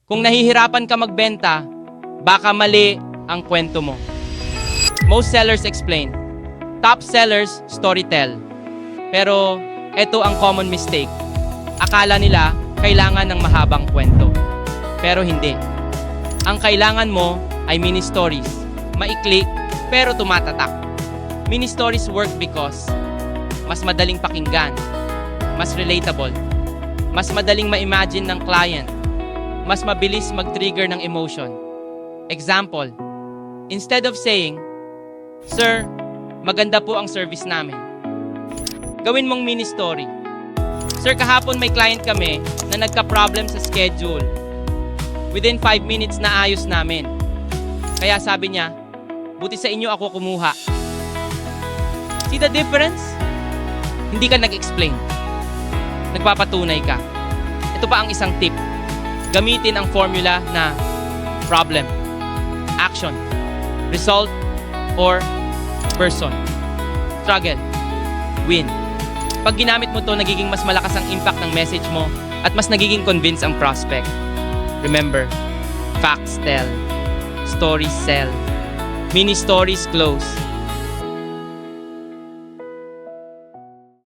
Kung nahihirapan ka magbenta, baka mali ang kwento mo. Most sellers explain. Top sellers storytell. Pero ito ang common mistake. Akala nila kailangan ng mahabang kwento. Pero hindi. Ang kailangan mo ay mini stories. Maikli pero tumatatak. Mini stories work because mas madaling pakinggan, mas relatable, mas madaling ma-imagine ng client, mas mabilis mag-trigger ng emotion. Example, instead of saying, "Sir, maganda po ang service namin." Gawin mong mini story. "Sir, kahapon may client kami na nagka-problem sa schedule. Within 5 minutes na ayos namin. Kaya sabi niya, buti sa inyo ako kumuha." See the difference? Hindi ka nag-explain. Nagpapatunay ka. Ito pa ang isang tip. Gamitin ang formula na problem, action, result, or person. Struggle, win. Pag ginamit mo to, nagiging mas malakas ang impact ng message mo at mas nagiging convince ang prospect. Remember, facts tell, stories sell, mini stories close.